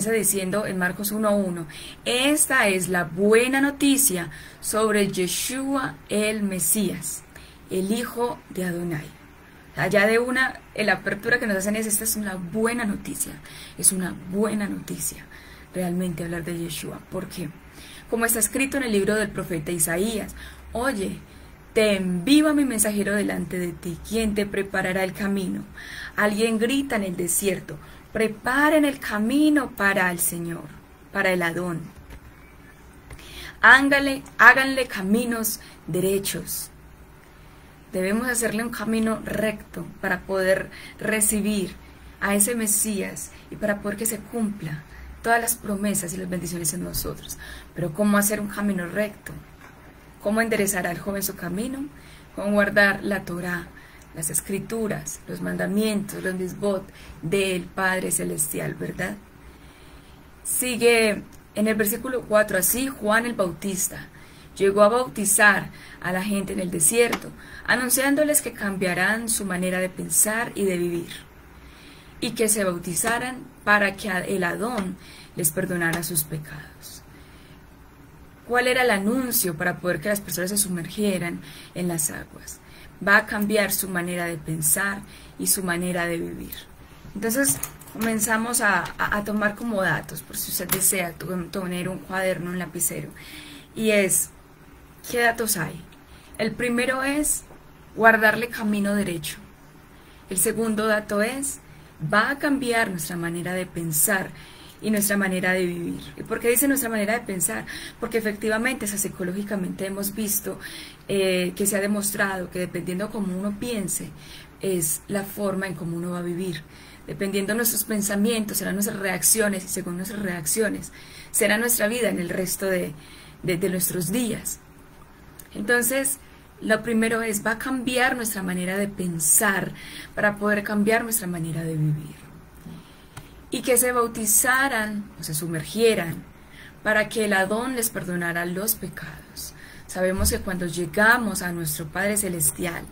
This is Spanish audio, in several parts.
Comienza diciendo en Marcos 1:1, esta es la buena noticia sobre Yeshua el Mesías, el hijo de Adonai. Allá de la apertura que nos hacen esta es una buena noticia, es una buena noticia realmente hablar de Yeshua. ¿Por qué? Como está escrito en el libro del profeta Isaías, oye, te envío a mi mensajero delante de ti, quien te preparará el camino. Alguien grita en el desierto, preparen el camino para el Señor, para el Adón. Háganle caminos derechos. Debemos hacerle un camino recto para poder recibir a ese Mesías y para poder que se cumpla todas las promesas y las bendiciones en nosotros. Pero ¿cómo hacer un camino recto? ¿Cómo enderezar al joven su camino? ¿Cómo guardar la Torá, las escrituras, los mandamientos, los mitzvot del Padre Celestial, verdad? Sigue en el versículo 4, así Juan el Bautista llegó a bautizar a la gente en el desierto, anunciándoles que cambiarán su manera de pensar y de vivir, y que se bautizaran para que el Adón les perdonara sus pecados. ¿Cuál era el anuncio para poder que las personas se sumergieran en las aguas? Va a cambiar su manera de pensar y su manera de vivir. Entonces comenzamos a tomar como datos, por si usted desea tener un cuaderno, un lapicero. Y es, ¿qué datos hay? El primero es guardarle camino derecho. El segundo dato es, va a cambiar nuestra manera de pensar y nuestra manera de vivir. ¿Y por qué dice nuestra manera de pensar? Porque efectivamente, psicológicamente hemos visto que se ha demostrado que dependiendo cómo uno piense, es la forma en cómo uno va a vivir. Dependiendo de nuestros pensamientos, serán nuestras reacciones, y según nuestras reacciones, será nuestra vida en el resto de nuestros días. Entonces, lo primero es, va a cambiar nuestra manera de pensar para poder cambiar nuestra manera de vivir. Y que se bautizaran o se sumergieran para que el Adón les perdonara los pecados. Sabemos que cuando llegamos a nuestro Padre Celestial,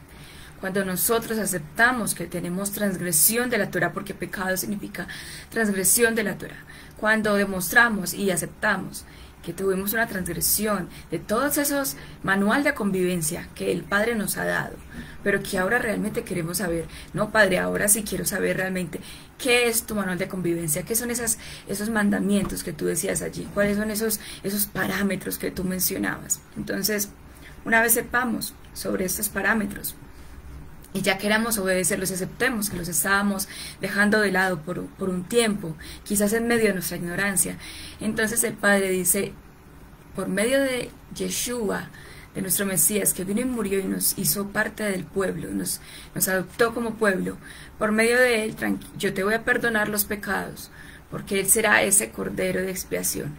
cuando nosotros aceptamos que tenemos transgresión de la Torah, porque pecado significa transgresión de la Torah, cuando demostramos y aceptamos que tuvimos una transgresión de todos esos manual de convivencia que el Padre nos ha dado, pero que ahora realmente queremos saber, no Padre, ahora sí quiero saber realmente qué es tu manual de convivencia, qué son esos mandamientos que tú decías allí, cuáles son esos parámetros que tú mencionabas. Entonces, una vez sepamos sobre estos parámetros y ya queramos obedecerlos, aceptemos que los estábamos dejando de lado por un tiempo, quizás en medio de nuestra ignorancia, entonces el Padre dice, por medio de Yeshua, de nuestro Mesías, que vino y murió y nos hizo parte del pueblo, nos adoptó como pueblo, por medio de él, yo te voy a perdonar los pecados, porque él será ese cordero de expiación.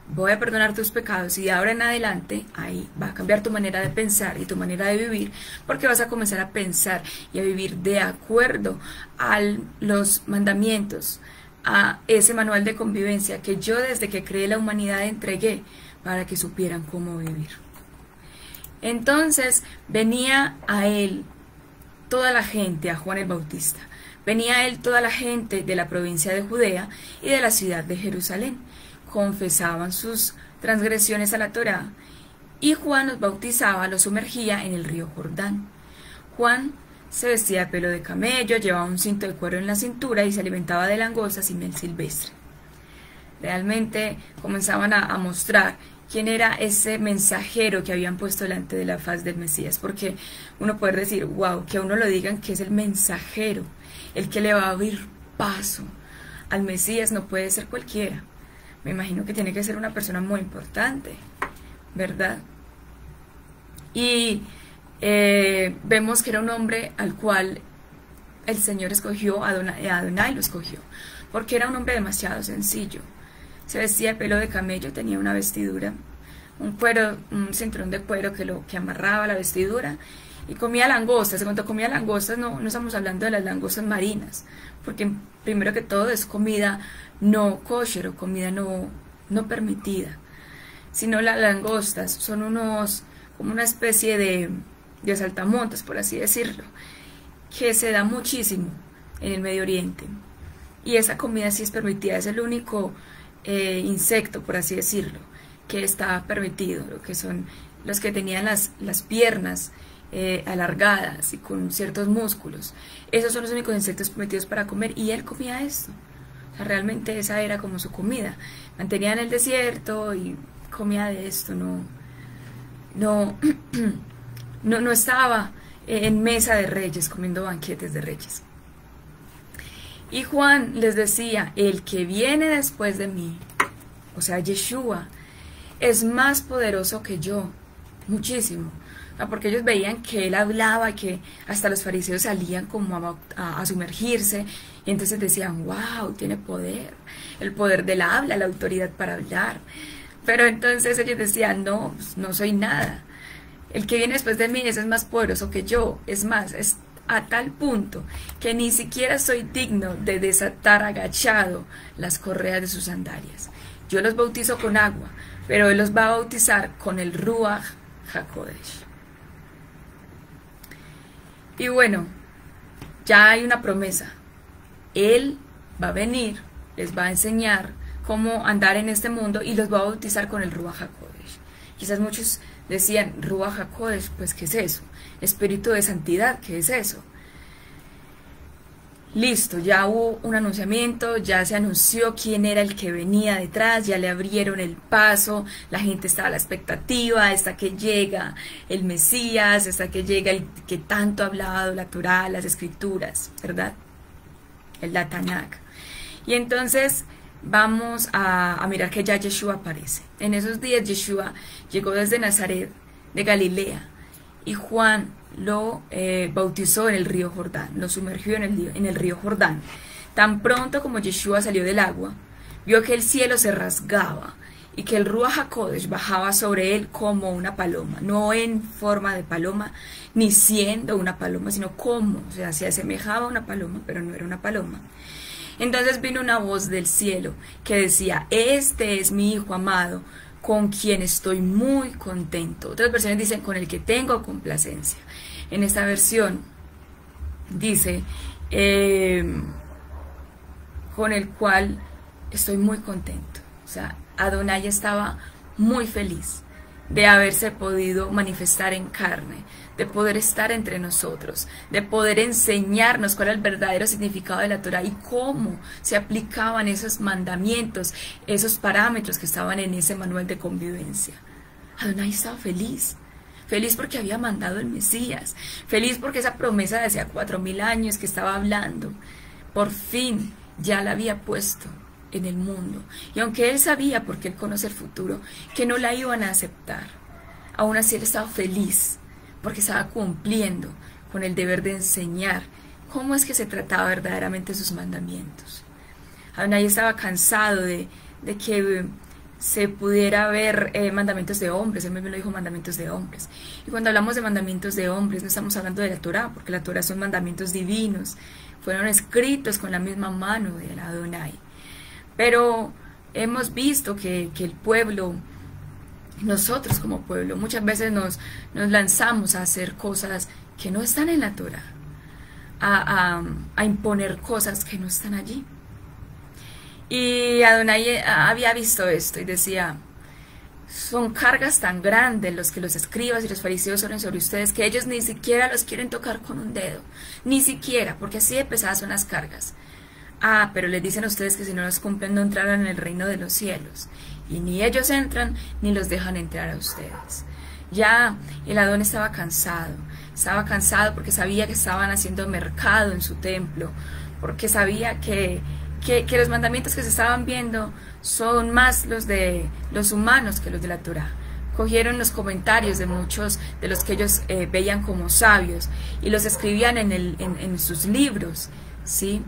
Voy a perdonar tus pecados y de ahora en adelante ahí va a cambiar tu manera de pensar y tu manera de vivir, porque vas a comenzar a pensar y a vivir de acuerdo a los mandamientos, a ese manual de convivencia que yo desde que creé la humanidad entregué para que supieran cómo vivir. Entonces venía a él toda la gente, a Juan el Bautista, venía a él toda la gente de la provincia de Judea y de la ciudad de Jerusalén, confesaban sus transgresiones a la Torá, y Juan los bautizaba, los sumergía en el río Jordán. Juan se vestía de pelo de camello, llevaba un cinto de cuero en la cintura y se alimentaba de langostas y miel silvestre. Realmente comenzaban a mostrar quién era ese mensajero que habían puesto delante de la faz del Mesías, porque uno puede decir, wow, que a uno lo digan que es el mensajero, el que le va a abrir paso al Mesías, no puede ser cualquiera. Me imagino que tiene que ser una persona muy importante, ¿verdad? Y vemos que era un hombre al cual el Señor escogió, Adonai lo escogió, porque era un hombre demasiado sencillo. Se vestía de pelo de camello, tenía una vestidura, un cinturón de cuero que amarraba la vestidura, y comía langostas. Cuando comía langostas no estamos hablando de las langostas marinas, porque primero que todo es comida no kosher o comida no permitida, sino las langostas son como una especie de saltamontes, por así decirlo, que se da muchísimo en el Medio Oriente. y esa comida sí es permitida, es el único insecto, por así decirlo, que está permitido, lo que son los que tenían las piernas alargadas y con ciertos músculos. Esos son los únicos insectos permitidos para comer, y él comía esto. O sea, realmente esa era como su comida. Mantenía en el desierto y comía de esto, no estaba en mesa de reyes, comiendo banquetes de reyes. Y Juan les decía, el que viene después de mí, o sea, Yeshua, es más poderoso que yo, muchísimo. Porque ellos veían que él hablaba, que hasta los fariseos salían como a sumergirse, y entonces decían, wow, tiene poder, el poder del habla, la autoridad para hablar. Pero entonces ellos decían, no, no soy nada. El que viene después de mí, ese es más poderoso que yo. Es más, es a tal punto que ni siquiera soy digno de desatar agachado las correas de sus sandalias. Yo los bautizo con agua, pero él los va a bautizar con el Ruach HaKodesh. Y bueno, ya hay una promesa. Él va a venir, les va a enseñar cómo andar en este mundo y los va a bautizar con el Ruach HaKodesh. Quizás muchos decían, Ruach HaKodesh, pues ¿qué es eso? Espíritu de santidad, ¿qué es eso? Listo, ya hubo un anunciamiento, ya se anunció quién era el que venía detrás, ya le abrieron el paso, la gente estaba a la expectativa, hasta que llega el Mesías, hasta que llega el que tanto ha hablado, la Torá, las Escrituras, ¿verdad? El Tanakh. Y entonces vamos a mirar que ya Yeshua aparece. En esos días Yeshua llegó desde Nazaret, de Galilea, y Juan lo bautizó en el río Jordán, lo sumergió en el río Jordán. Tan pronto como Yeshua salió del agua, vio que el cielo se rasgaba y que el Ruach HaKodesh bajaba sobre él como una paloma, no en forma de paloma, ni siendo una paloma, sino como, o sea, se asemejaba a una paloma, pero no era una paloma. Entonces vino una voz del cielo que decía, este es mi Hijo amado, con quien estoy muy contento. Otras versiones dicen, con el que tengo complacencia. En esta versión dice, con el cual estoy muy contento. O sea, Adonai estaba muy feliz de haberse podido manifestar en carne, de poder estar entre nosotros, de poder enseñarnos cuál era el verdadero significado de la Torá y cómo se aplicaban esos mandamientos, esos parámetros que estaban en ese manual de convivencia. Adonai estaba feliz, feliz porque había mandado el Mesías, feliz porque esa promesa de hacía 4000 años que estaba hablando, por fin ya la había puesto en el mundo. Y aunque él sabía, porque él conoce el futuro, que no la iban a aceptar, aún así él estaba feliz porque estaba cumpliendo con el deber de enseñar cómo es que se trataba verdaderamente sus mandamientos. Adonai estaba cansado de que se pudiera ver mandamientos de hombres. Él mismo lo dijo, mandamientos de hombres. Y cuando hablamos de mandamientos de hombres, no estamos hablando de la Torá, porque la Torá son mandamientos divinos, fueron escritos con la misma mano de Adonai. Pero hemos visto que el pueblo, nosotros como pueblo, muchas veces nos lanzamos a hacer cosas que no están en la Torá, a imponer cosas que no están allí. Y Adonai había visto esto y decía, son cargas tan grandes los que los escribas y los fariseos ponen sobre ustedes que ellos ni siquiera los quieren tocar con un dedo, ni siquiera, porque así de pesadas son las cargas. Pero les dicen a ustedes que si no las cumplen no entrarán en el reino de los cielos. Y ni ellos entran, ni los dejan entrar a ustedes. Ya el Adón estaba cansado porque sabía que estaban haciendo mercado en su templo, porque sabía que los mandamientos que se estaban viendo son más los de los humanos que los de la Torá. Cogieron los comentarios de muchos de los que ellos veían como sabios y los escribían en sus libros, ¿sí?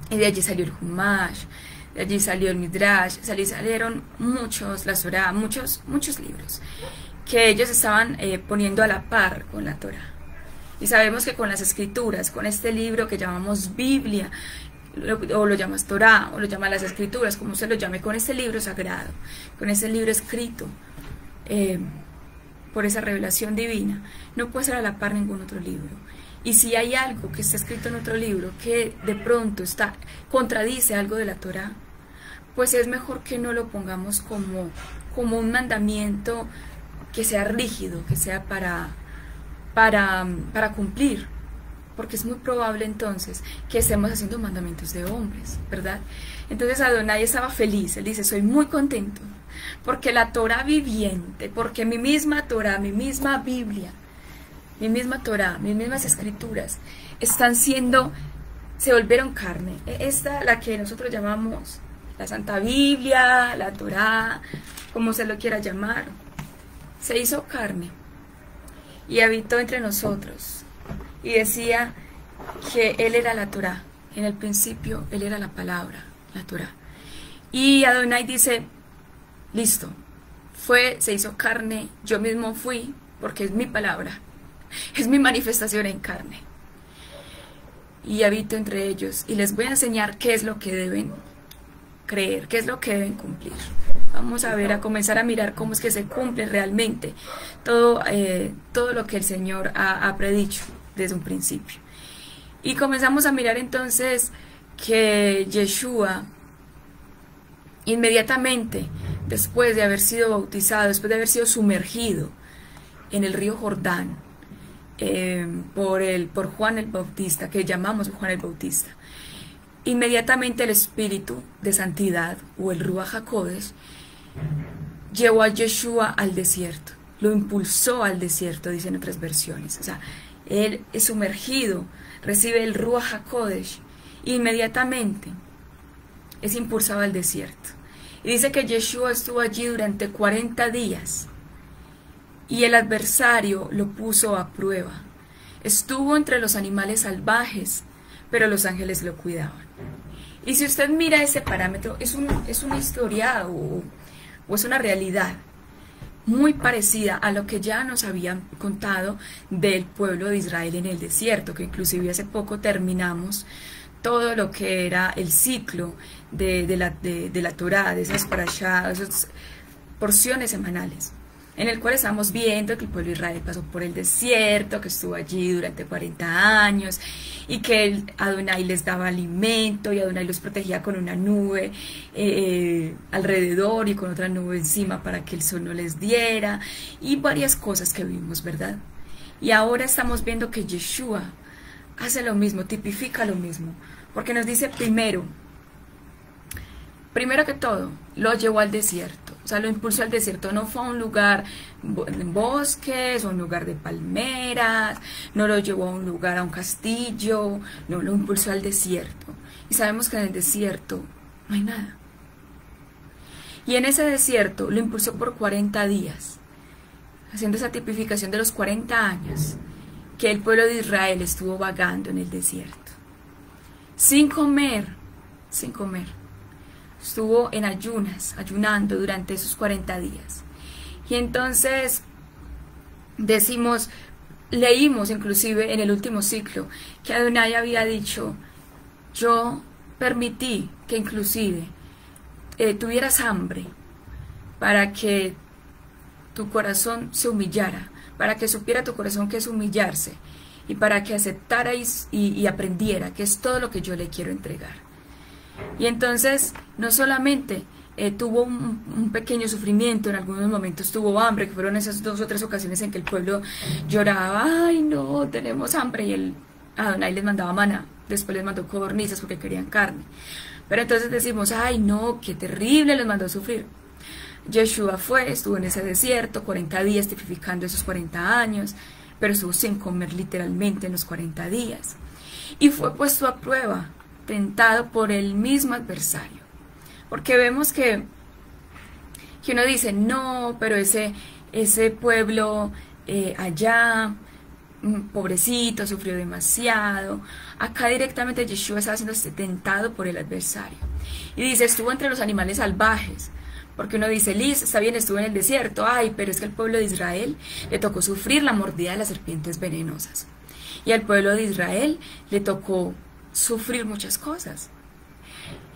Y de allí salió el Humash, de allí salió el Midrash, salieron muchos, la Torá, muchos libros que ellos estaban poniendo a la par con la Torá. Y sabemos que con las Escrituras, con este libro que llamamos Biblia, o lo llamas Torá, o lo llamas las Escrituras, como usted lo llame, con este libro sagrado, con este libro escrito por esa revelación divina, no puede ser a la par ningún otro libro. Y si hay algo que está escrito en otro libro que de pronto contradice algo de la Torá, pues es mejor que no lo pongamos como un mandamiento que sea rígido, que sea para cumplir, porque es muy probable entonces que estemos haciendo mandamientos de hombres, ¿verdad? Entonces Adonai estaba feliz, él dice, soy muy contento, porque la Torá viviente, porque mi misma Torá, mi misma Biblia, mi misma Torá, mis mismas escrituras, se volvieron carne. Esta, la que nosotros llamamos la Santa Biblia, la Torá, como se lo quiera llamar, se hizo carne y habitó entre nosotros. Y decía que Él era la Torá. En el principio Él era la palabra, la Torá. Y Adonai dice, listo, se hizo carne, yo mismo fui, porque es mi palabra, es mi manifestación en carne. Y habito entre ellos y les voy a enseñar qué es lo que deben creer, qué es lo que deben cumplir. Vamos a comenzar a mirar cómo es que se cumple realmente todo lo que el Señor ha predicho desde un principio. Y comenzamos a mirar entonces que Yeshua, inmediatamente después de haber sido bautizado, después de haber sido sumergido en el río Jordán por Juan el Bautista, que llamamos Juan el Bautista, inmediatamente el Espíritu de Santidad, o el Ruach HaKodesh, llevó a Yeshua al desierto, lo impulsó al desierto, dicen otras versiones. O sea, él es sumergido, recibe el Ruach HaKodesh, inmediatamente es impulsado al desierto. Y dice que Yeshua estuvo allí durante 40 días y el adversario lo puso a prueba. Estuvo entre los animales salvajes, pero los ángeles lo cuidaban. Y si usted mira ese parámetro, es una historia o es una realidad muy parecida a lo que ya nos habían contado del pueblo de Israel en el desierto, que inclusive hace poco terminamos todo lo que era el ciclo de la Torá, de esas parashá, esas porciones semanales, en el cual estamos viendo que el pueblo de Israel pasó por el desierto, que estuvo allí durante 40 años, y que Adonai les daba alimento, y Adonai los protegía con una nube alrededor y con otra nube encima para que el sol no les diera, y varias cosas que vimos, ¿verdad? Y ahora estamos viendo que Yeshua hace lo mismo, tipifica lo mismo, porque nos dice primero que todo, lo llevó al desierto. O sea, lo impulsó al desierto, no fue a un lugar en bosques, o un lugar de palmeras, no lo llevó a un lugar, a un castillo, no, lo impulsó al desierto. Y sabemos que en el desierto no hay nada. Y en ese desierto lo impulsó por 40 días, haciendo esa tipificación de los 40 años que el pueblo de Israel estuvo vagando en el desierto, sin comer. Estuvo en ayunando durante esos 40 días. Y entonces leímos inclusive en el último ciclo, que Adonai había dicho, yo permití que inclusive tuvieras hambre para que tu corazón se humillara, para que supiera tu corazón que es humillarse, y para que aceptara y aprendiera que es todo lo que yo le quiero entregar. Y entonces no solamente tuvo un pequeño sufrimiento, en algunos momentos tuvo hambre, que fueron esas 2 o 3 ocasiones en que el pueblo lloraba, ay no, tenemos hambre, y Adonai les mandaba maná, después les mandó codornices porque querían carne. Pero entonces decimos, ay no, qué terrible, les mandó a sufrir. Yeshua estuvo en ese desierto 40 días, tipificando esos 40 años, pero estuvo sin comer literalmente en los 40 días. Y fue puesto a prueba, tentado por el mismo adversario. Porque vemos que uno dice, no, pero ese pueblo allá, pobrecito, sufrió demasiado. Acá directamente Yeshua estaba siendo tentado por el adversario. Y dice, estuvo entre los animales salvajes. Porque uno dice, Liz, está bien, estuvo en el desierto, ay, pero es que al pueblo de Israel le tocó sufrir la mordida de las serpientes venenosas. Y al pueblo de Israel le tocó sufrir muchas cosas.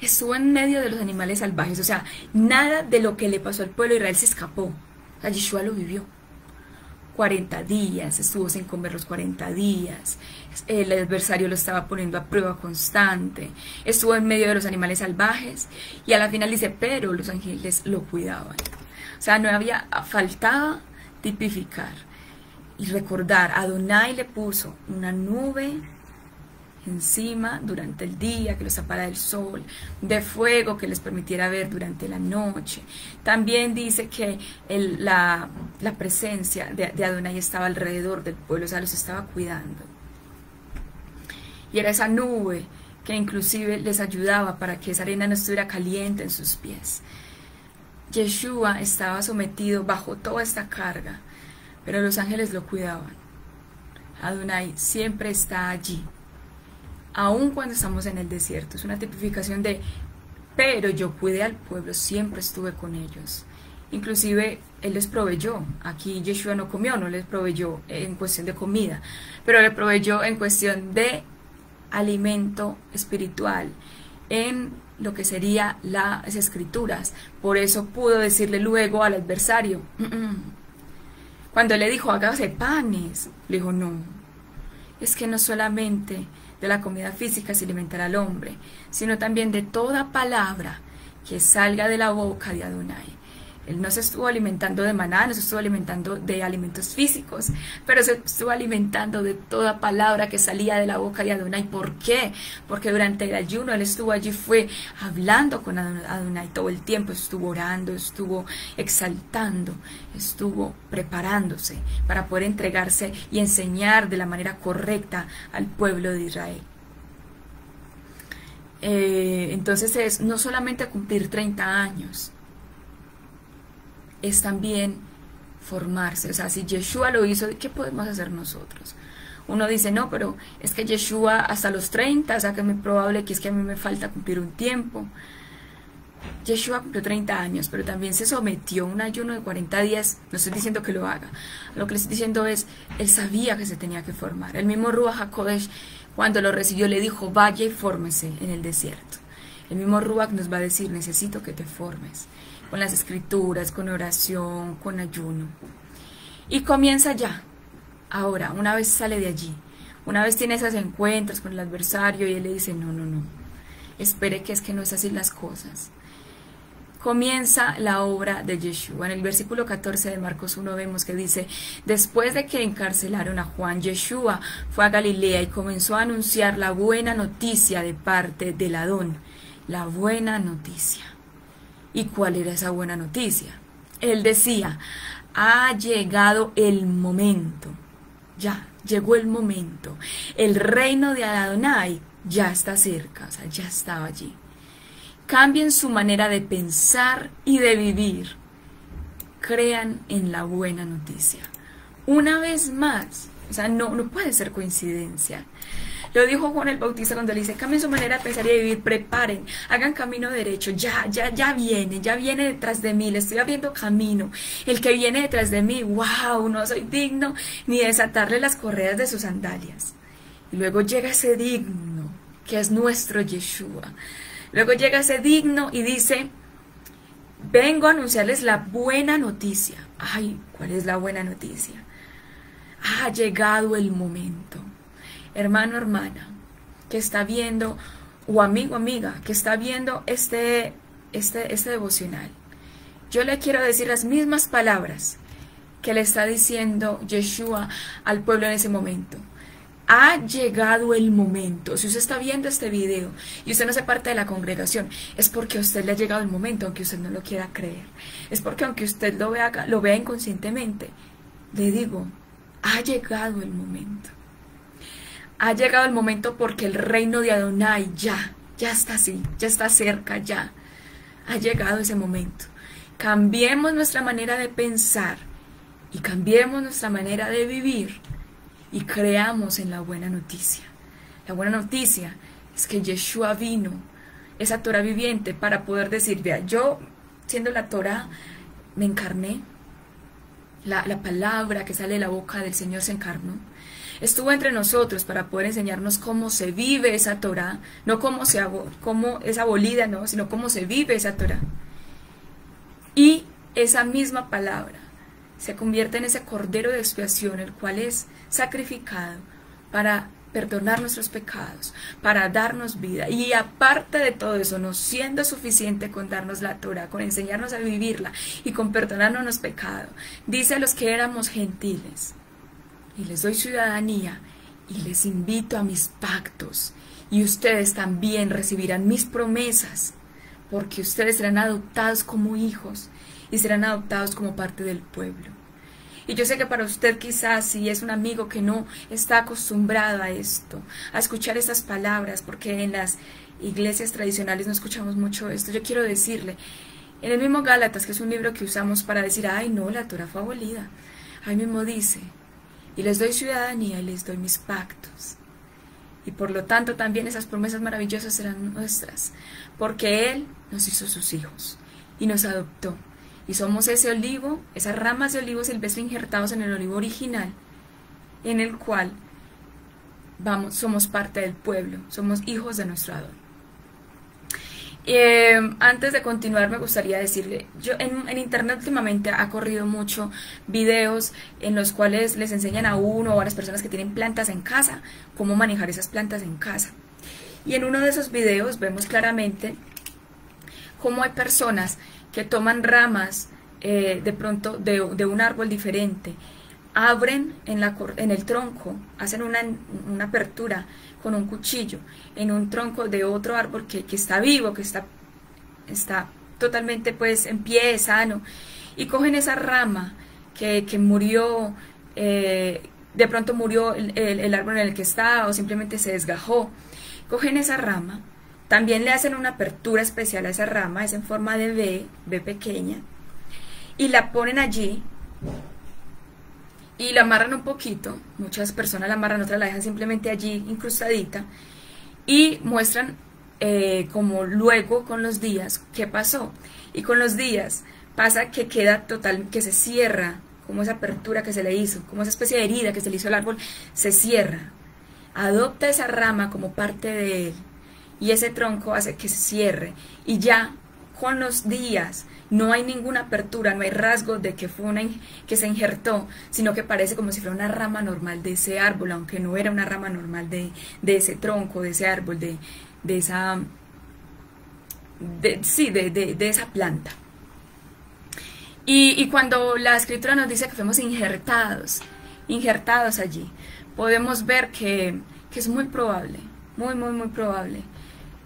Estuvo en medio de los animales salvajes, o sea, nada de lo que le pasó al pueblo de Israel se escapó. O sea, Yeshua lo vivió. 40 días, estuvo sin comer los 40 días, el adversario lo estaba poniendo a prueba constante, estuvo en medio de los animales salvajes y a la final dice, pero los ángeles lo cuidaban. O sea, no había faltado tipificar y recordar, Adonai le puso una nube encima durante el día que los tapara del sol, de fuego que les permitiera ver durante la noche. También dice que la presencia de Adonai estaba alrededor del pueblo, o sea, los estaba cuidando. Y era esa nube que inclusive les ayudaba para que esa arena no estuviera caliente en sus pies. Yeshua estaba sometido bajo toda esta carga, pero los ángeles lo cuidaban. Adonai siempre está allí, aun cuando estamos en el desierto. Es una tipificación de, pero yo cuidé al pueblo, siempre estuve con ellos. Inclusive Él les proveyó. Aquí Yeshua no comió, no les proveyó en cuestión de comida, pero le proveyó en cuestión de alimento espiritual, en lo que sería las escrituras. Por eso pudo decirle luego al adversario, cuando le dijo, hágase panes, le dijo, no, es que no solamente de la comida física se alimentará al hombre, sino también de toda palabra que salga de la boca de Adonai. Él no se estuvo alimentando de maná, no se estuvo alimentando de alimentos físicos, pero se estuvo alimentando de toda palabra que salía de la boca de Adonai. ¿Por qué? Porque durante el ayuno Él estuvo allí, fue hablando con Adonai todo el tiempo, estuvo orando, estuvo exaltando, estuvo preparándose para poder entregarse y enseñar de la manera correcta al pueblo de Israel. Entonces es no solamente cumplir 30 años, es también formarse. O sea, si Yeshua lo hizo, ¿qué podemos hacer nosotros? Uno dice, no, pero es que Yeshua hasta los 30, o sea, que es muy probable que es que a mí me falta cumplir un tiempo. Yeshua cumplió 30 años, pero también se sometió a un ayuno de 40 días. No estoy diciendo que lo haga, lo que le estoy diciendo es, Él sabía que se tenía que formar. El mismo Ruach HaKodesh, cuando lo recibió, le dijo, vaya y fórmese en el desierto. El mismo Ruach nos va a decir, necesito que te formes, con las escrituras, con oración, con ayuno. Y comienza ya. Ahora, una vez sale de allí, una vez tiene esos encuentros con el adversario y él le dice, no, no, no, espere que es que no es así las cosas. Comienza la obra de Yeshua. En el versículo 14 de Marcos 1 vemos que dice, después de que encarcelaron a Juan, Yeshua fue a Galilea y comenzó a anunciar la buena noticia de parte del Adón. La buena noticia. ¿Y cuál era esa buena noticia? Él decía, ha llegado el momento, ya, llegó el momento, el reino de Adonai ya está cerca, o sea, ya estaba allí. Cambien su manera de pensar y de vivir, crean en la buena noticia. Una vez más, o sea, no puede ser coincidencia. Lo dijo Juan el Bautista cuando le dice, cambien su manera de pensar y de vivir, preparen, hagan camino derecho, ya viene detrás de mí, le estoy abriendo camino. El que viene detrás de mí, wow, no soy digno ni de desatarle las correas de sus sandalias. Y luego llega ese digno, que es nuestro Yeshua. Luego llega ese digno y dice, vengo a anunciarles la buena noticia. Ay, ¿cuál es la buena noticia? Ha llegado el momento. Hermano, hermana, que está viendo, o amigo, amiga, que está viendo este devocional, yo le quiero decir las mismas palabras que le está diciendo Yeshua al pueblo en ese momento. Ha llegado el momento. Si usted está viendo este video y usted no hace parte de la congregación, es porque a usted le ha llegado el momento, aunque usted no lo quiera creer. Es porque aunque usted lo vea inconscientemente, le digo, ha llegado el momento. Ha llegado el momento porque el reino de Adonai ya está así, ya está cerca, ya. Ha llegado ese momento. Cambiemos nuestra manera de pensar y cambiemos nuestra manera de vivir y creamos en la buena noticia. La buena noticia es que Yeshua vino, esa Torah viviente, para poder decir, vea, yo siendo la Torah me encarné, la palabra que sale de la boca del Señor se encarnó. Estuvo entre nosotros para poder enseñarnos cómo se vive esa Torah, no cómo es abolida, no, sino cómo se vive esa Torah. Y esa misma palabra se convierte en ese cordero de expiación, el cual es sacrificado para perdonar nuestros pecados, para darnos vida. Y aparte de todo eso, no siendo suficiente con darnos la Torá, con enseñarnos a vivirla y con perdonarnos los pecados, dice a los que éramos gentiles, y les doy ciudadanía y les invito a mis pactos, y ustedes también recibirán mis promesas, porque ustedes serán adoptados como hijos y serán adoptados como parte del pueblo. Y yo sé que para usted quizás, si es un amigo que no está acostumbrado a esto, a escuchar estas palabras, porque en las iglesias tradicionales no escuchamos mucho esto, yo quiero decirle, en el mismo Gálatas, que es un libro que usamos para decir, ay no, la Torá fue abolida, ahí mismo dice, y les doy ciudadanía y les doy mis pactos. Y por lo tanto también esas promesas maravillosas serán nuestras, porque Él nos hizo sus hijos y nos adoptó. Y somos ese olivo, esas ramas de olivo silvestre injertados en el olivo original, en el cual somos parte del pueblo, somos hijos de nuestro Adón. Antes de continuar me gustaría decirle, yo en internet últimamente ha corrido mucho videos en los cuales les enseñan a uno o a las personas que tienen plantas en casa, cómo manejar esas plantas en casa. Y en uno de esos videos vemos claramente cómo hay personas que toman ramas de pronto de un árbol diferente, abren en el tronco, hacen una apertura con un cuchillo en un tronco de otro árbol que está vivo, que está totalmente pues en pie, sano, y cogen esa rama que murió, de pronto murió el árbol en el que está o simplemente se desgajó, cogen esa rama, también le hacen una apertura especial a esa rama, es en forma de V pequeña, y la ponen allí y la amarran un poquito, muchas personas la amarran, otras la dejan simplemente allí incrustadita, y muestran como luego con los días qué pasó. Y con los días pasa que queda total, que se cierra, como esa apertura que se le hizo, como esa especie de herida que se le hizo al árbol, se cierra, adopta esa rama como parte de él, y ese tronco hace que se cierre, y ya con los días no hay ninguna apertura, no hay rasgo de que fue que se injertó, sino que parece como si fuera una rama normal de ese árbol, aunque no era una rama normal de ese tronco, de ese árbol, de esa planta. Y cuando la escritura nos dice que fuimos injertados allí, podemos ver que es muy probable, muy probable,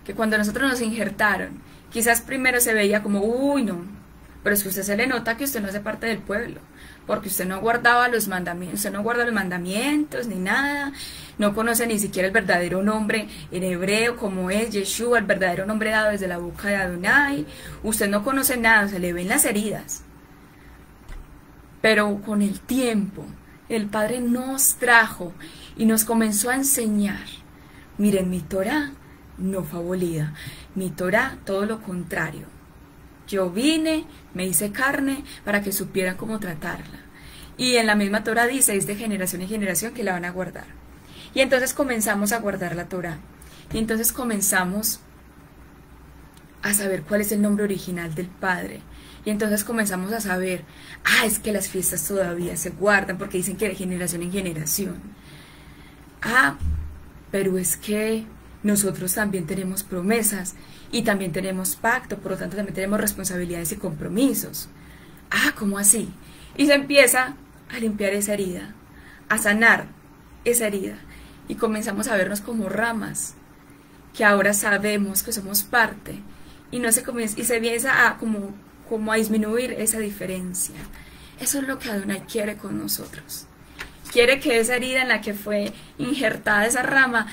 que cuando nosotros nos injertaron, quizás primero se veía como, uy, no, pero es que a usted se le nota que usted no hace parte del pueblo, porque usted no guardaba los mandamientos, usted no guarda los mandamientos ni nada, no conoce ni siquiera el verdadero nombre en hebreo como es Yeshua, el verdadero nombre dado desde la boca de Adonai, usted no conoce nada, se le ven las heridas. Pero con el tiempo, el Padre nos trajo y nos comenzó a enseñar, miren, mi Torá no fue abolida, mi Torá todo lo contrario. Yo vine, me hice carne para que supieran cómo tratarla. Y en la misma Torá dice, es de generación en generación que la van a guardar. Y entonces comenzamos a guardar la Torá. Y entonces comenzamos a saber cuál es el nombre original del Padre. Y entonces comenzamos a saber, es que las fiestas todavía se guardan porque dicen que de generación en generación. Pero es que nosotros también tenemos promesas y también tenemos pacto, por lo tanto también tenemos responsabilidades y compromisos. ¿Cómo así? Y se empieza a limpiar esa herida, a sanar esa herida, y comenzamos a vernos como ramas, que ahora sabemos que somos parte, y se empieza a como a disminuir esa diferencia. Eso es lo que Adonai quiere con nosotros. Quiere que esa herida en la que fue injertada esa rama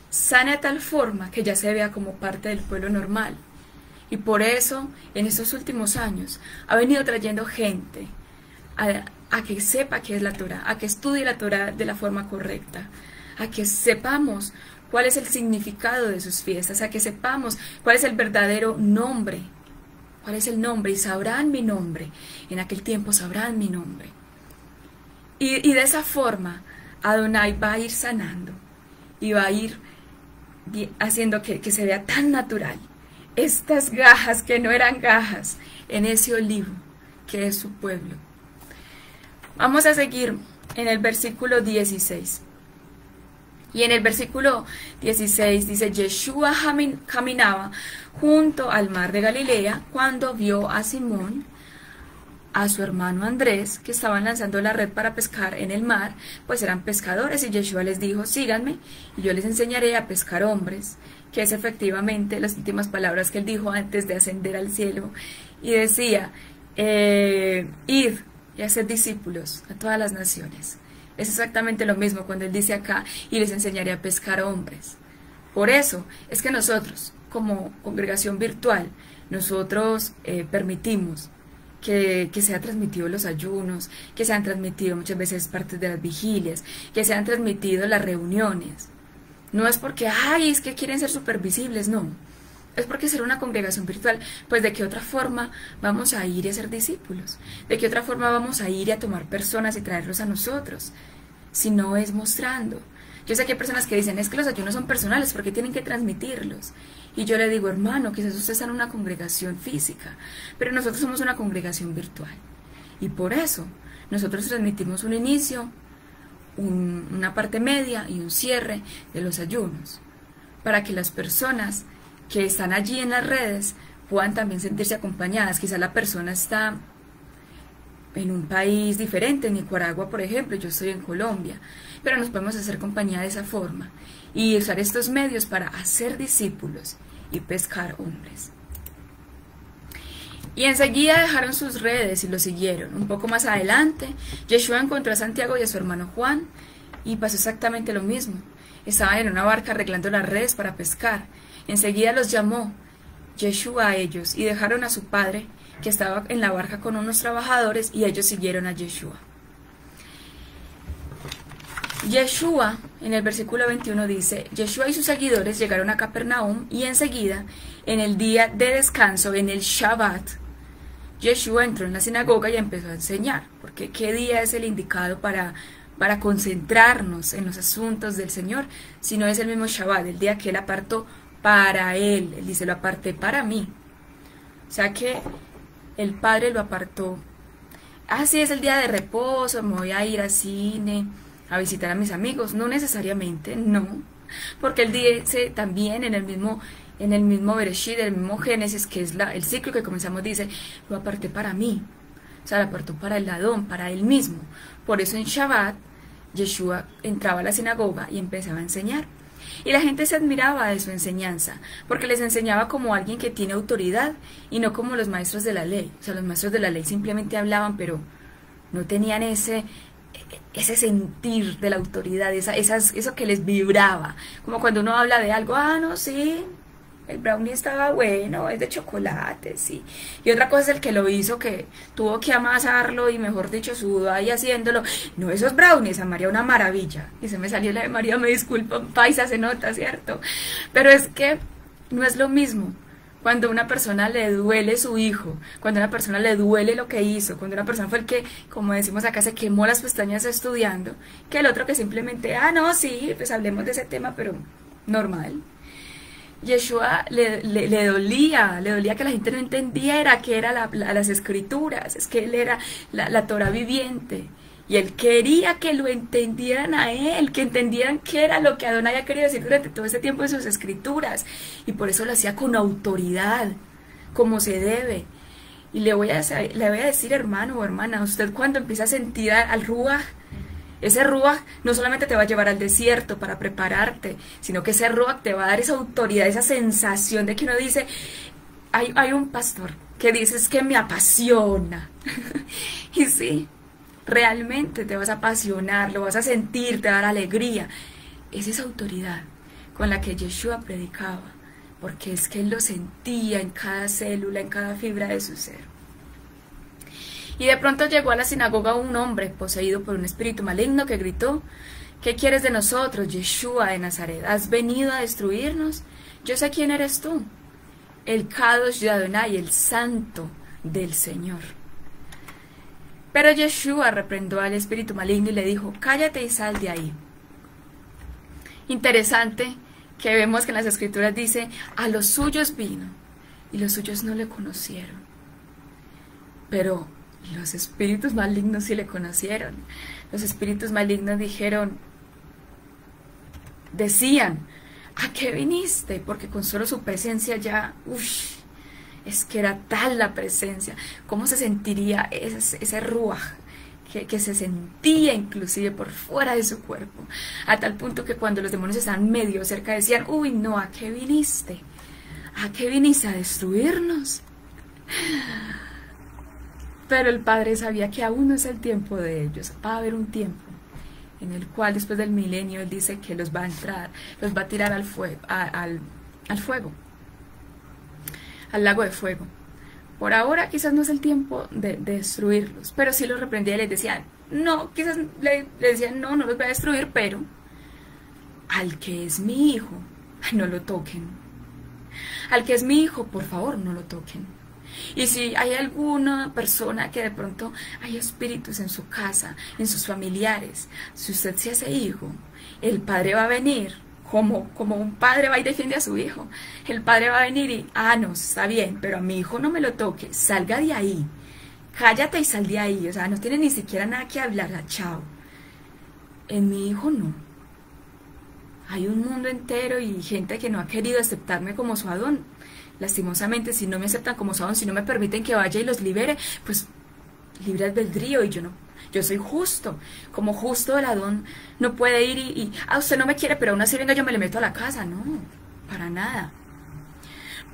sane de tal forma que ya se vea como parte del pueblo normal. Y por eso, en estos últimos años, ha venido trayendo gente a que sepa qué es la Torá, a que estudie la Torá de la forma correcta, a que sepamos cuál es el significado de sus fiestas, a que sepamos cuál es el verdadero nombre, cuál es el nombre, y sabrán mi nombre, en aquel tiempo sabrán mi nombre. Y de esa forma, Adonai va a ir sanando, y va a ir haciendo que se vea tan natural estas gajas que no eran gajas en ese olivo que es su pueblo. Vamos a seguir en el versículo 16. Y en el versículo 16 dice, Yeshua caminaba junto al mar de Galilea cuando vio a Simón, a su hermano Andrés, que estaban lanzando la red para pescar en el mar, pues eran pescadores, y Yeshua les dijo, síganme, y yo les enseñaré a pescar hombres, que es efectivamente las últimas palabras que él dijo antes de ascender al cielo, y decía, id y haced discípulos a todas las naciones. Es exactamente lo mismo cuando él dice acá, y les enseñaré a pescar hombres. Por eso es que nosotros, como congregación virtual, nosotros permitimos que se han transmitido los ayunos, que se han transmitido muchas veces partes de las vigilias, que se han transmitido las reuniones. No es porque, ay, es que quieren ser supervisibles, no. Es porque ser una congregación virtual, pues de qué otra forma vamos a ir y a ser discípulos, de qué otra forma vamos a ir y a tomar personas y traerlos a nosotros, si no es mostrando. Yo sé que hay personas que dicen, es que los ayunos son personales, porque tienen que transmitirlos. Y yo le digo, hermano, quizás ustedes están en una congregación física, pero nosotros somos una congregación virtual. Y por eso nosotros transmitimos un inicio, una parte media y un cierre de los ayunos, para que las personas que están allí en las redes puedan también sentirse acompañadas. Quizás la persona está en un país diferente, en Nicaragua, por ejemplo, yo estoy en Colombia, pero nos podemos hacer compañía de esa forma y usar estos medios para hacer discípulos y pescar hombres. Y enseguida dejaron sus redes y lo siguieron. Un poco más adelante, Yeshua encontró a Santiago y a su hermano Juan, y pasó exactamente lo mismo. Estaban en una barca arreglando las redes para pescar. Enseguida los llamó Yeshua a ellos, y dejaron a su padre, que estaba en la barca con unos trabajadores, y ellos siguieron a Yeshua. Yeshua, en el versículo 21 dice, Yeshua y sus seguidores llegaron a Capernaum, y enseguida, en el día de descanso, en el Shabbat, Yeshua entró en la sinagoga y empezó a enseñar, porque ¿qué día es el indicado para concentrarnos en los asuntos del Señor? Si no es el mismo Shabbat, el día que Él apartó para Él. Él dice, lo aparté para mí. O sea que el Padre lo apartó. Sí, es el día de reposo, me voy a ir al cine, a visitar a mis amigos. No necesariamente, no, porque Él dice también en el mismo Bereshit, en el mismo Génesis, que es el ciclo que comenzamos, dice, lo aparté para mí. O sea, lo apartó para el Adón, para Él mismo. Por eso en Shabbat, Yeshua entraba a la sinagoga y empezaba a enseñar. Y la gente se admiraba de su enseñanza, porque les enseñaba como alguien que tiene autoridad y no como los maestros de la ley. O sea, los maestros de la ley simplemente hablaban, pero no tenían ese sentir de la autoridad, eso que les vibraba. Como cuando uno habla de algo, no, sí, el brownie estaba bueno, es de chocolate, sí. Y otra cosa es el que lo hizo, que tuvo que amasarlo y, mejor dicho, sudó ahí haciéndolo. No, esos brownies, a María una maravilla. Y se me salió la de María, me disculpan, paisa, se nota, ¿cierto? Pero es que no es lo mismo cuando a una persona le duele su hijo, cuando a una persona le duele lo que hizo, cuando una persona fue el que, como decimos acá, se quemó las pestañas estudiando, que el otro que simplemente, no, sí, pues hablemos de ese tema, pero normal. Yeshua le dolía que la gente no entendiera qué era las escrituras, es que él era la Torah viviente, y él quería que lo entendieran a él, que entendieran qué era lo que Adonai había querido decir durante todo ese tiempo en sus escrituras, y por eso lo hacía con autoridad, como se debe. Y le voy a decir, hermano o hermana, usted cuando empieza a sentir al Ruach, ese Ruach no solamente te va a llevar al desierto para prepararte, sino que ese Ruach te va a dar esa autoridad, esa sensación de que uno dice, hay un pastor que dice, es que me apasiona. Y sí, realmente te vas a apasionar, lo vas a sentir, te va a dar alegría. Es esa autoridad con la que Yeshua predicaba, porque es que él lo sentía en cada célula, en cada fibra de su ser. Y de pronto llegó a la sinagoga un hombre poseído por un espíritu maligno que gritó, ¿qué quieres de nosotros, Yeshua de Nazaret? ¿Has venido a destruirnos? Yo sé quién eres tú, el Kadosh de Adonai, el santo del Señor. Pero Yeshua reprendió al espíritu maligno y le dijo, cállate y sal de ahí. Interesante que vemos que en las escrituras dice, a los suyos vino y los suyos no le conocieron. Pero Los espíritus malignos sí le conocieron. Los espíritus malignos decían, ¿a qué viniste? Porque con solo su presencia ya, es que era tal la presencia. ¿Cómo se sentiría ese ruaj? Que se sentía inclusive por fuera de su cuerpo, a tal punto que cuando los demonios estaban medio cerca decían, uy, no, ¿a qué viniste? ¿A qué viniste? ¿A destruirnos? Pero el Padre sabía que aún no es el tiempo de ellos. Va a haber un tiempo en el cual después del milenio Él dice que los va a tirar al fuego, al lago de fuego. Por ahora quizás no es el tiempo de destruirlos, pero sí los reprendía y les decía, no, quizás le decían, no los voy a destruir, pero al que es mi hijo, no lo toquen. Al que es mi hijo, por favor, no lo toquen. Y si hay alguna persona que de pronto hay espíritus en su casa, en sus familiares, si usted se hace hijo, el Padre va a venir, como un padre va y defiende a su hijo. El Padre va a venir y, no, está bien, pero a mi hijo no me lo toque, salga de ahí, cállate y sal de ahí, o sea, no tiene ni siquiera nada que hablar, chao. En mi hijo no. Hay un mundo entero y gente que no ha querido aceptarme como su Adón. Lastimosamente, si no me aceptan como su Adón, si no me permiten que vaya y los libere, pues libre albedrío, y yo no. Yo soy justo, como justo el Adón no puede ir y usted no me quiere, pero aún así venga yo me le meto a la casa, no, para nada.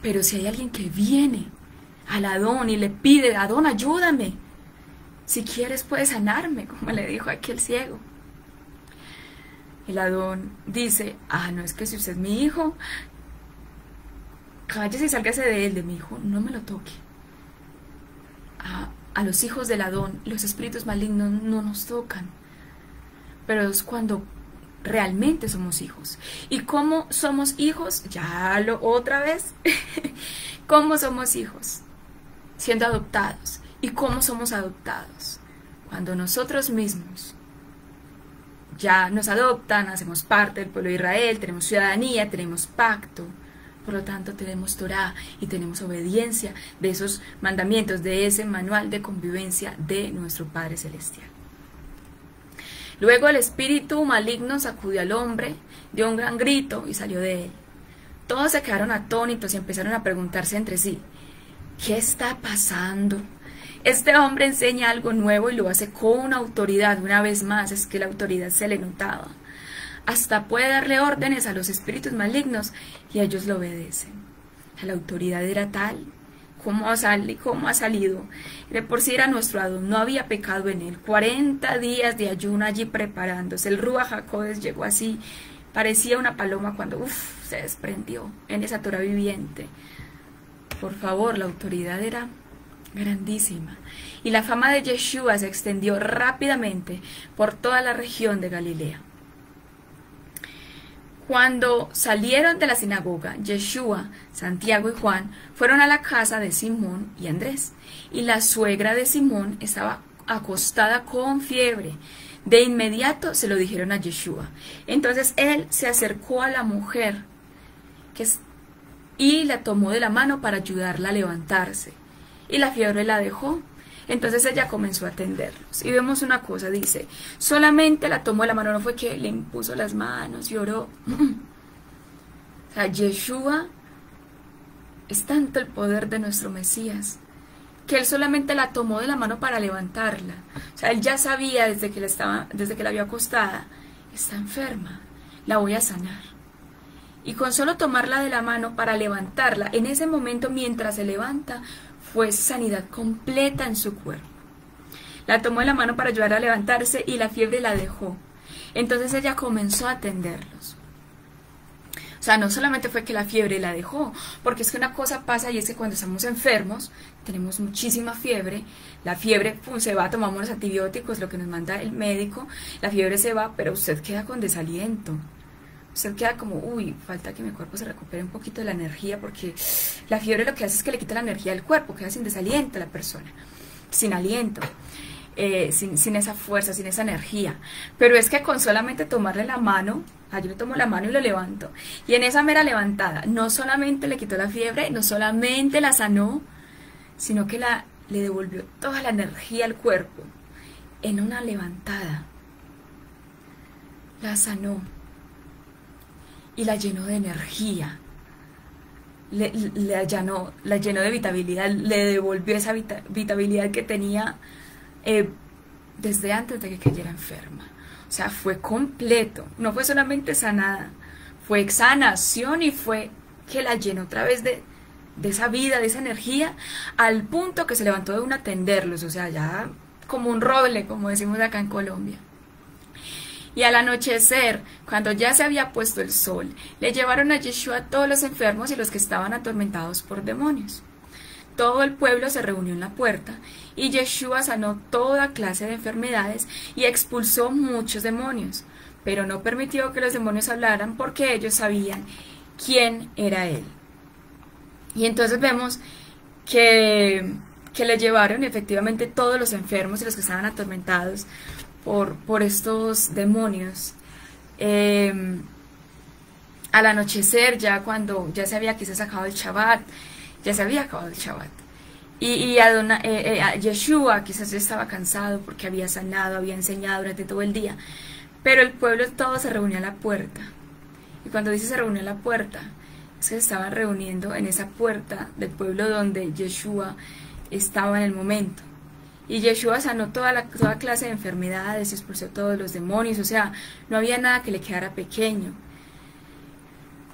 Pero si hay alguien que viene al Adón y le pide, Adón, ayúdame, si quieres puedes sanarme, como le dijo aquel ciego. El Adón dice, no, es que si usted es mi hijo, cállese y sálgase de él, de mi hijo, no me lo toque. A los hijos del Adón, los espíritus malignos no nos tocan, pero es cuando realmente somos hijos. ¿Y cómo somos hijos? Otra vez, ¿cómo somos hijos? Siendo adoptados. ¿Y cómo somos adoptados? Cuando nosotros mismos ya nos adoptan, hacemos parte del pueblo de Israel, tenemos ciudadanía, tenemos pacto. Por lo tanto, tenemos Torá y tenemos obediencia de esos mandamientos, de ese manual de convivencia de nuestro Padre Celestial. Luego el espíritu maligno sacudió al hombre, dio un gran grito y salió de él. Todos se quedaron atónitos y empezaron a preguntarse entre sí, ¿qué está pasando? Este hombre enseña algo nuevo y lo hace con autoridad. Una vez más, es que la autoridad se le notaba. Hasta puede darle órdenes a los espíritus malignos y ellos lo obedecen. La autoridad era tal, ¿cómo ha salido? De por sí era nuestro Adón, no había pecado en él. 40 días de ayuno allí preparándose. El Ruach HaKodesh llegó así, parecía una paloma cuando se desprendió en esa Torah viviente. Por favor, la autoridad era grandísima. Y la fama de Yeshua se extendió rápidamente por toda la región de Galilea. Cuando salieron de la sinagoga, Yeshua, Santiago y Juan fueron a la casa de Simón y Andrés, y la suegra de Simón estaba acostada con fiebre. De inmediato se lo dijeron a Yeshua. Entonces él se acercó a la mujer y la tomó de la mano para ayudarla a levantarse, y la fiebre la dejó. Entonces ella comenzó a atenderlos. Y vemos una cosa, dice, solamente la tomó de la mano, no fue que le impuso las manos y oró. O sea, Yeshua es tanto el poder de nuestro Mesías, que él solamente la tomó de la mano para levantarla. O sea, él ya sabía desde que la vio acostada, está enferma, la voy a sanar. Y con solo tomarla de la mano para levantarla, en ese momento mientras se levanta, fue sanidad completa en su cuerpo. La tomó de la mano para ayudarla a levantarse y la fiebre la dejó. Entonces ella comenzó a atenderlos. O sea, no solamente fue que la fiebre la dejó, porque es que una cosa pasa y es que cuando estamos enfermos, tenemos muchísima fiebre, la fiebre se va, tomamos los antibióticos, lo que nos manda el médico, la fiebre se va, pero usted queda con desaliento. Usted queda como, falta que mi cuerpo se recupere un poquito de la energía, porque la fiebre lo que hace es que le quita la energía del cuerpo, queda sin desaliento la persona, sin aliento, sin esa fuerza, sin esa energía. Pero es que con solamente tomarle la mano, yo le tomo la mano y lo levanto, y en esa mera levantada, no solamente le quitó la fiebre, no solamente la sanó, sino que le devolvió toda la energía al cuerpo. En una levantada, la sanó y la llenó de energía, la llenó de vitabilidad, le devolvió esa vitabilidad que tenía desde antes de que cayera enferma. O sea, fue completo, no fue solamente sanada, fue sanación y fue que la llenó otra vez de esa vida, de esa energía, al punto que se levantó de una a atenderlos, o sea, ya como un roble, como decimos acá en Colombia. Y al anochecer, cuando ya se había puesto el sol, le llevaron a Yeshua a todos los enfermos y los que estaban atormentados por demonios. Todo el pueblo se reunió en la puerta, y Yeshua sanó toda clase de enfermedades y expulsó muchos demonios, pero no permitió que los demonios hablaran porque ellos sabían quién era él. Y entonces vemos que le llevaron efectivamente todos los enfermos y los que estaban atormentados por estos demonios. Al anochecer, ya cuando ya se había quizás acabado el Shabbat, y a Yeshua quizás ya estaba cansado porque había sanado, había enseñado durante todo el día, pero el pueblo todo se reunió a la puerta. Y cuando dice se reunió a la puerta, es que se estaban reuniendo en esa puerta del pueblo donde Yeshua estaba en el momento. Y Yeshua sanó toda clase de enfermedades, expulsó todos los demonios, o sea, no había nada que le quedara pequeño.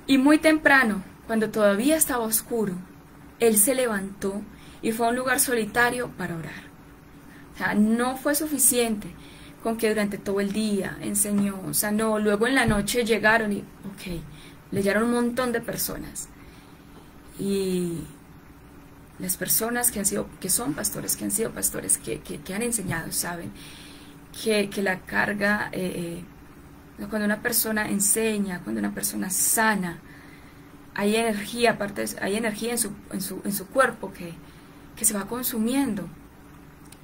Y muy temprano, cuando todavía estaba oscuro, él se levantó y fue a un lugar solitario para orar. O sea, no fue suficiente con que durante todo el día enseñó, sanó, luego en la noche llegaron y, leyeron un montón de personas. Y las personas que son pastores, que han enseñado, saben que la carga, cuando una persona enseña, cuando una persona sana, hay energía, aparte hay energía en su cuerpo que se va consumiendo.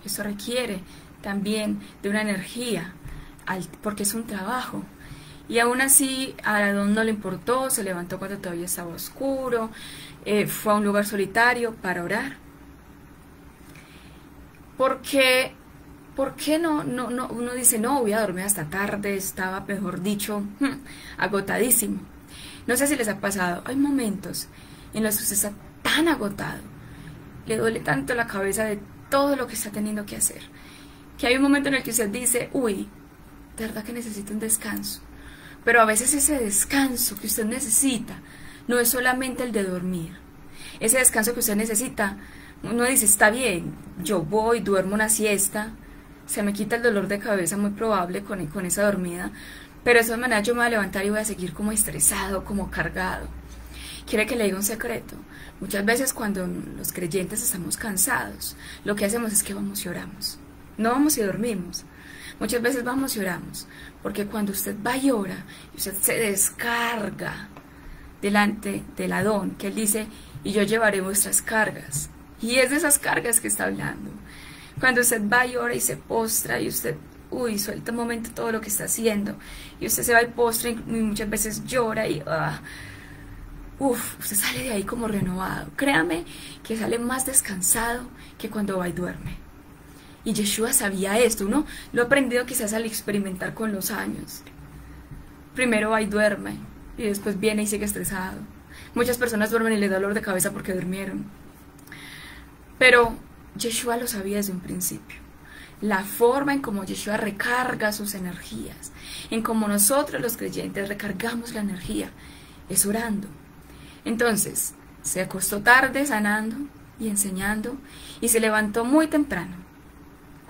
Eso requiere también de una energía, porque es un trabajo. Y aún así a Adón no le importó, se levantó cuando todavía estaba oscuro, fue a un lugar solitario para orar. ¿Por qué no uno dice, no, voy a dormir hasta tarde? Estaba, mejor dicho, agotadísimo. No sé si les ha pasado, hay momentos en los que usted está tan agotado, le duele tanto la cabeza de todo lo que está teniendo que hacer, que hay un momento en el que usted dice, uy, de verdad que necesito un descanso. Pero a veces ese descanso que usted necesita no es solamente el de dormir. Ese descanso que usted necesita, uno dice, está bien, yo voy, duermo una siesta, se me quita el dolor de cabeza muy probable con esa dormida, pero de todas maneras yo me voy a levantar y voy a seguir como estresado, como cargado. ¿Quiere que le diga un secreto? Muchas veces cuando los creyentes estamos cansados, lo que hacemos es que vamos y oramos. No vamos y dormimos. Muchas veces vamos y oramos, porque cuando usted va y ora, usted se descarga delante del Adón, que él dice, y yo llevaré vuestras cargas. Y es de esas cargas que está hablando. Cuando usted va y ora y se postra, y usted, suelta un momento todo lo que está haciendo, y usted se va y postra, y muchas veces llora, y usted sale de ahí como renovado. Créame que sale más descansado que cuando va y duerme. Y Yeshua sabía esto, ¿no? Lo ha aprendido quizás al experimentar con los años. Primero va y duerme, y después viene y sigue estresado. Muchas personas duermen y les da dolor de cabeza porque durmieron. Pero Yeshua lo sabía desde un principio. La forma en cómo Yeshua recarga sus energías, en cómo nosotros los creyentes recargamos la energía, es orando. Entonces, se acostó tarde sanando y enseñando, y se levantó muy temprano,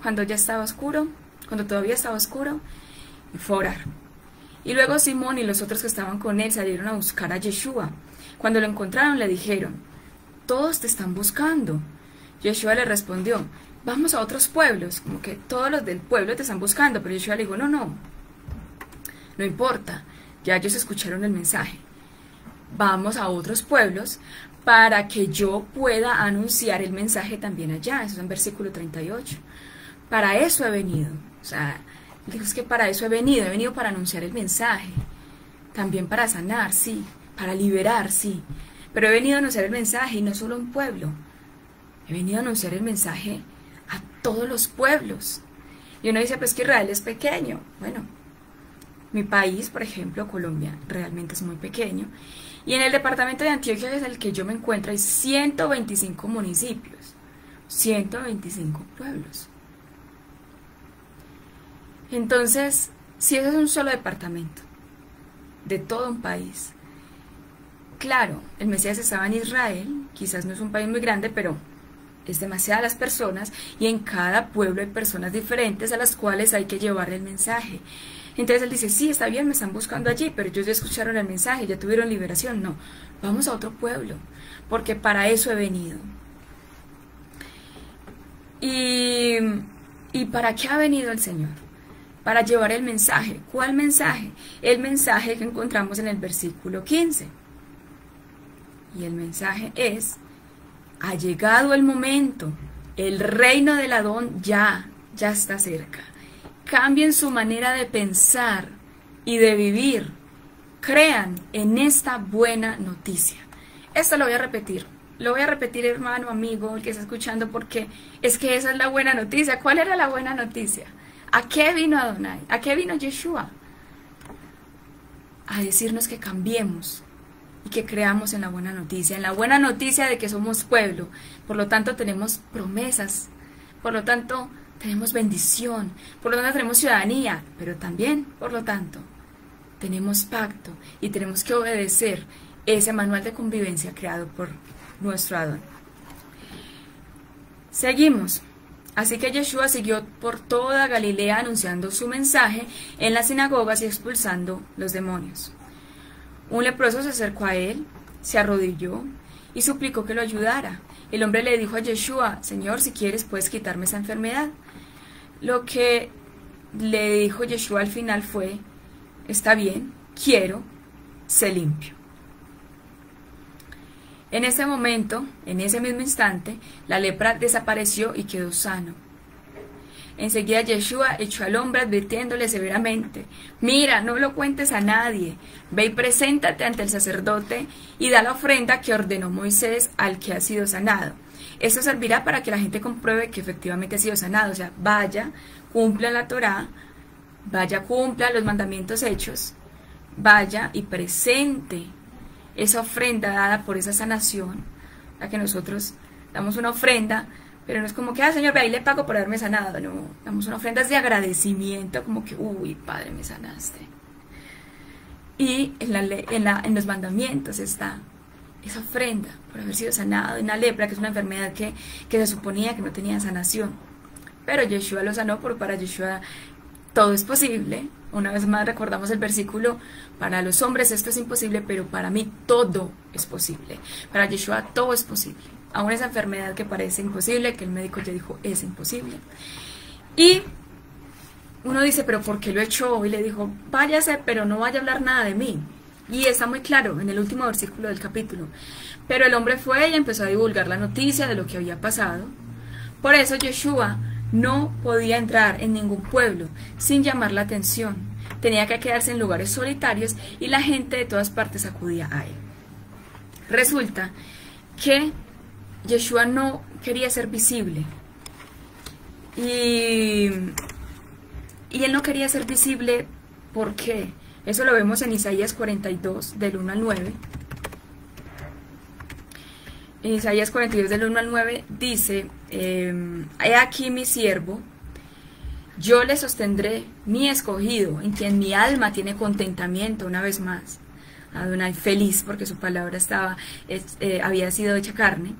cuando ya estaba oscuro, cuando todavía estaba oscuro, y fue a orar. Y luego Simón y los otros que estaban con él salieron a buscar a Yeshua. Cuando lo encontraron le dijeron, todos te están buscando. Yeshua le respondió, vamos a otros pueblos, como que todos los del pueblo te están buscando. Pero Yeshua le dijo, no importa, ya ellos escucharon el mensaje. Vamos a otros pueblos para que yo pueda anunciar el mensaje también allá. Eso es en versículo 38. Para eso he venido. O sea, dijo, es que para eso he venido para anunciar el mensaje. También para sanar, sí, para liberar, sí. Pero he venido a anunciar el mensaje, y no solo un pueblo. he venido a anunciar el mensaje a todos los pueblos. Y uno dice, pues que Israel es pequeño. Bueno, mi país, por ejemplo, Colombia, realmente es muy pequeño. Y en el departamento de Antioquia, que es el que yo me encuentro, hay 125 municipios, 125 pueblos. Entonces, si ese es un solo departamento de todo un país, claro, el Mesías estaba en Israel, quizás no es un país muy grande, pero es demasiadas las personas, y en cada pueblo hay personas diferentes a las cuales hay que llevar el mensaje. Entonces él dice, sí, está bien, me están buscando allí, pero ellos ya escucharon el mensaje, ya tuvieron liberación. No, vamos a otro pueblo, porque para eso he venido. ¿Y para qué ha venido el Señor? Para llevar el mensaje. ¿Cuál mensaje? El mensaje que encontramos en el versículo 15. Y el mensaje es, ha llegado el momento, el reino del Adón ya está cerca. Cambien su manera de pensar y de vivir. Crean en esta buena noticia. Esto lo voy a repetir. Lo voy a repetir, hermano, amigo, el que está escuchando, porque es que esa es la buena noticia. ¿Cuál era la buena noticia? ¿A qué vino Adonai? ¿A qué vino Yeshua? A decirnos que cambiemos y que creamos en la buena noticia de que somos pueblo. Por lo tanto, tenemos promesas. Por lo tanto, tenemos bendición. Por lo tanto, tenemos ciudadanía. Pero también, por lo tanto, tenemos pacto y tenemos que obedecer ese manual de convivencia creado por nuestro Adón. Seguimos. Así que Yeshua siguió por toda Galilea anunciando su mensaje en las sinagogas y expulsando los demonios. Un leproso se acercó a él, se arrodilló y suplicó que lo ayudara. El hombre le dijo a Yeshua, Señor, si quieres puedes quitarme esa enfermedad. Lo que le dijo Yeshua al final fue, está bien, quiero, sé limpio. En ese momento, en ese mismo instante, la lepra desapareció y quedó sano. Enseguida Yeshua echó al hombre advirtiéndole severamente, mira, no lo cuentes a nadie, ve y preséntate ante el sacerdote y da la ofrenda que ordenó Moisés al que ha sido sanado. Esto servirá para que la gente compruebe que efectivamente ha sido sanado, o sea, vaya, cumpla la Torá, vaya, cumpla los mandamientos hechos, vaya y presente esa ofrenda dada por esa sanación, a que nosotros damos una ofrenda, pero no es como que, Señor, ve ahí le pago por haberme sanado, no, damos una ofrenda de agradecimiento, como que, uy, Padre, me sanaste. Y en los mandamientos está esa ofrenda por haber sido sanado de una lepra, que es una enfermedad que se suponía que no tenía sanación, pero Yeshua lo sanó, porque para Yeshua todo es posible. Una vez más recordamos el versículo, para los hombres esto es imposible, pero para mí todo es posible. Para Yeshua todo es posible. Aún esa enfermedad que parece imposible, que el médico ya dijo es imposible. Y uno dice, pero ¿por qué lo echó? Y le dijo, váyase, pero no vaya a hablar nada de mí. Y está muy claro en el último versículo del capítulo. Pero el hombre fue y empezó a divulgar la noticia de lo que había pasado. Por eso Yeshua no podía entrar en ningún pueblo sin llamar la atención. Tenía que quedarse en lugares solitarios y la gente de todas partes acudía a él. Resulta que Yeshua no quería ser visible. Y él no quería ser visible, ¿por qué? Eso lo vemos en Isaías 42, del 1 al 9. En Isaías 42, del 1 al 9, dice, he aquí mi siervo, yo le sostendré, mi escogido, en quien mi alma tiene contentamiento. Una vez más, Adonai feliz porque su palabra había sido hecha carne.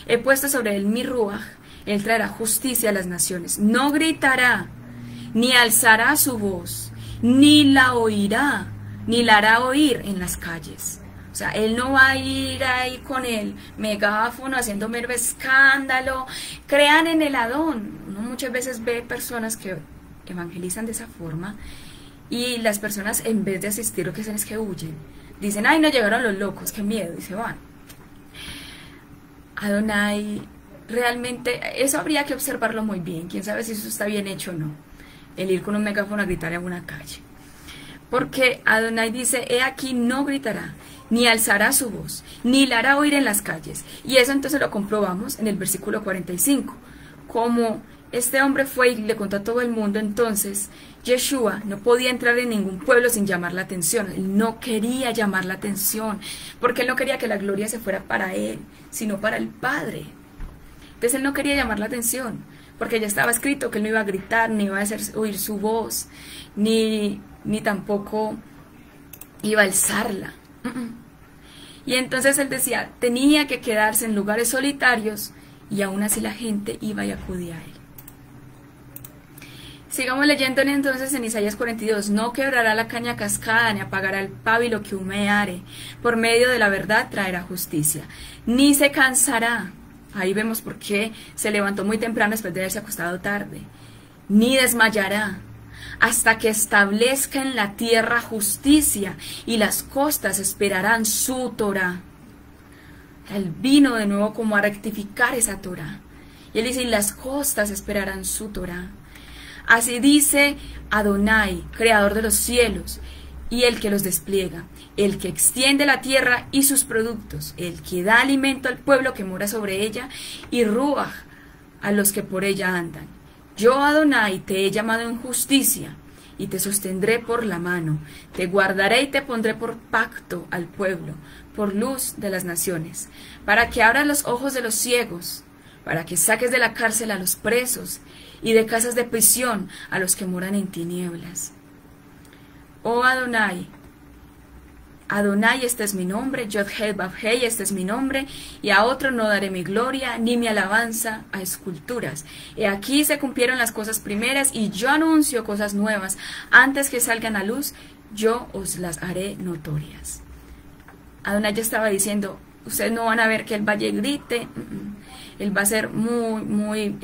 He puesto sobre él mi ruaj, él traerá justicia a las naciones. No gritará, ni alzará su voz, ni la oirá, ni la hará oír en las calles. O sea, él no va a ir ahí con el megáfono haciendo mero escándalo. Crean en el Adón. Uno muchas veces ve personas que evangelizan de esa forma y las personas, en vez de asistir, lo que hacen es que huyen. Dicen, ay, no llegaron los locos, qué miedo, y se van. Adonai, realmente, eso habría que observarlo muy bien. Quién sabe si eso está bien hecho o no, el ir con un megáfono a gritar en una calle. Porque Adonai dice, he aquí no gritará. ni alzará su voz, ni la hará oír en las calles. Y eso entonces lo comprobamos en el versículo 45. Como este hombre fue y le contó a todo el mundo, entonces Yeshua no podía entrar en ningún pueblo sin llamar la atención. Él no quería llamar la atención, porque él no quería que la gloria se fuera para él, sino para el Padre. Entonces él no quería llamar la atención, porque ya estaba escrito que él no iba a gritar, ni iba a hacer oír su voz, ni tampoco iba a alzarla. Y entonces él decía, tenía que quedarse en lugares solitarios, y aún así la gente iba y acudía a él. Sigamos leyendo entonces en Isaías 42. No quebrará la caña cascada, ni apagará el pábilo que humeare. Por medio de la verdad traerá justicia. Ni se cansará. Ahí vemos por qué se levantó muy temprano después de haberse acostado tarde. Ni desmayará, hasta que establezca en la tierra justicia, y las costas esperarán su Torá. Él vino de nuevo como a rectificar esa Torá. Y él dice, y las costas esperarán su Torá. Así dice Adonai, creador de los cielos, y el que los despliega, el que extiende la tierra y sus productos, el que da alimento al pueblo que mora sobre ella, y ruaj a los que por ella andan. Yo, Adonai, te he llamado en justicia, y te sostendré por la mano, te guardaré y te pondré por pacto al pueblo, por luz de las naciones, para que abras los ojos de los ciegos, para que saques de la cárcel a los presos, y de casas de prisión a los que moran en tinieblas. Oh Adonai, Adonai, este es mi nombre, Yod-Heh-Vav-Heh, este es mi nombre, y a otro no daré mi gloria, ni mi alabanza a esculturas. He aquí se cumplieron las cosas primeras, y yo anuncio cosas nuevas. Antes que salgan a luz, yo os las haré notorias. Adonai ya estaba diciendo, ustedes no van a ver que él vaya y grite, él va a ser muy,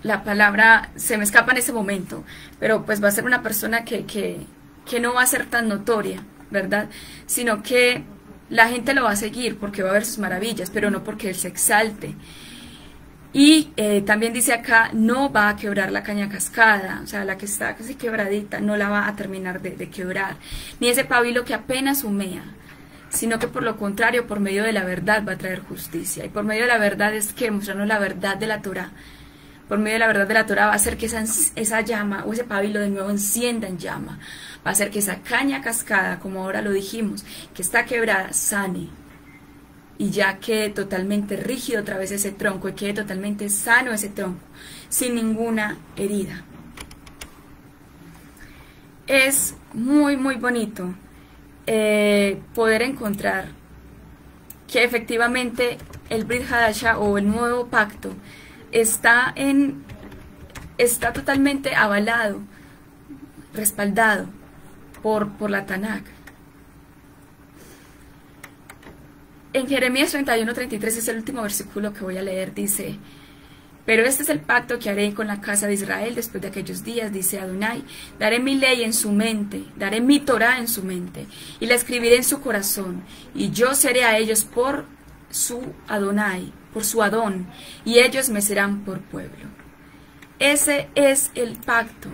la palabra se me escapa en ese momento, pero pues va a ser una persona que no va a ser tan notoria, ¿verdad? Sino que la gente lo va a seguir porque va a ver sus maravillas, pero no porque él se exalte. Y también dice acá, no va a quebrar la caña cascada, o sea, la que está casi quebradita, no la va a terminar de quebrar, ni ese pábilo que apenas humea, sino que por lo contrario, por medio de la verdad va a traer justicia. Y por medio de la verdad es que mostrarnos la verdad de la Torá. Por medio de la verdad de la Torá va a hacer que esa llama o ese pábilo de nuevo encienda en llama. Va a hacer que esa caña cascada, como ahora lo dijimos, que está quebrada, sane. Y ya quede totalmente rígido otra vez ese tronco, y quede totalmente sano ese tronco, sin ninguna herida. Es muy bonito poder encontrar que efectivamente el Brit Hadashah o el nuevo pacto está totalmente avalado, respaldado por la Tanakh. En Jeremías 31:33 es el último versículo que voy a leer, dice: pero este es el pacto que haré con la casa de Israel después de aquellos días, dice Adonai, daré mi ley en su mente, daré mi Torá en su mente, y la escribiré en su corazón, y yo seré a ellos por su Adonai, por su Adón, y ellos me serán por pueblo. Ese es el pacto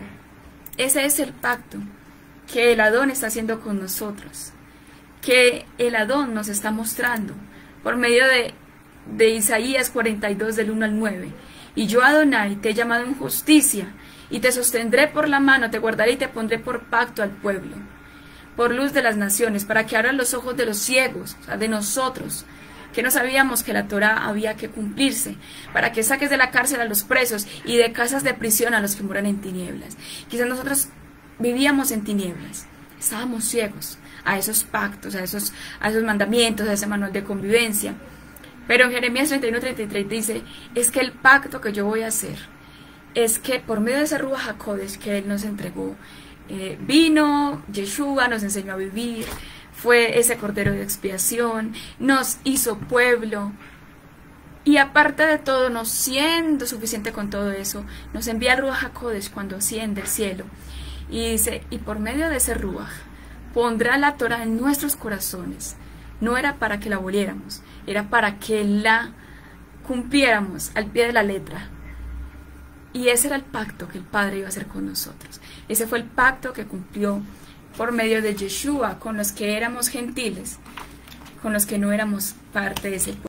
que el Adón está haciendo con nosotros, que el Adón nos está mostrando por medio de Isaías 42 del 1 al 9. Y yo, Adonai, te he llamado en justicia, y te sostendré por la mano, te guardaré y te pondré por pacto al pueblo, por luz de las naciones, para que abran los ojos de los ciegos, o sea, de nosotros, que no sabíamos que la Torá había que cumplirse, para que saques de la cárcel a los presos y de casas de prisión a los que moran en tinieblas. Quizás nosotros vivíamos en tinieblas, estábamos ciegos a esos pactos, a esos mandamientos, a ese manual de convivencia. Pero en Jeremías 31:33 dice, es que el pacto que yo voy a hacer, es que por medio de ese Ruach HaKodesh que Él nos entregó, vino Yeshua, nos enseñó a vivir, fue ese cordero de expiación, nos hizo pueblo, y aparte de todo, no siendo suficiente con todo eso, nos envía el Ruach HaKodesh cuando asciende el cielo, y dice, y por medio de ese Ruach, pondrá la Torah en nuestros corazones. No era para que la aboliéramos, era para que la cumpliéramos al pie de la letra. Y ese era el pacto que el Padre iba a hacer con nosotros. Ese fue el pacto que cumplió por medio de Yeshua con los que éramos gentiles, con los que no éramos parte de ese pueblo.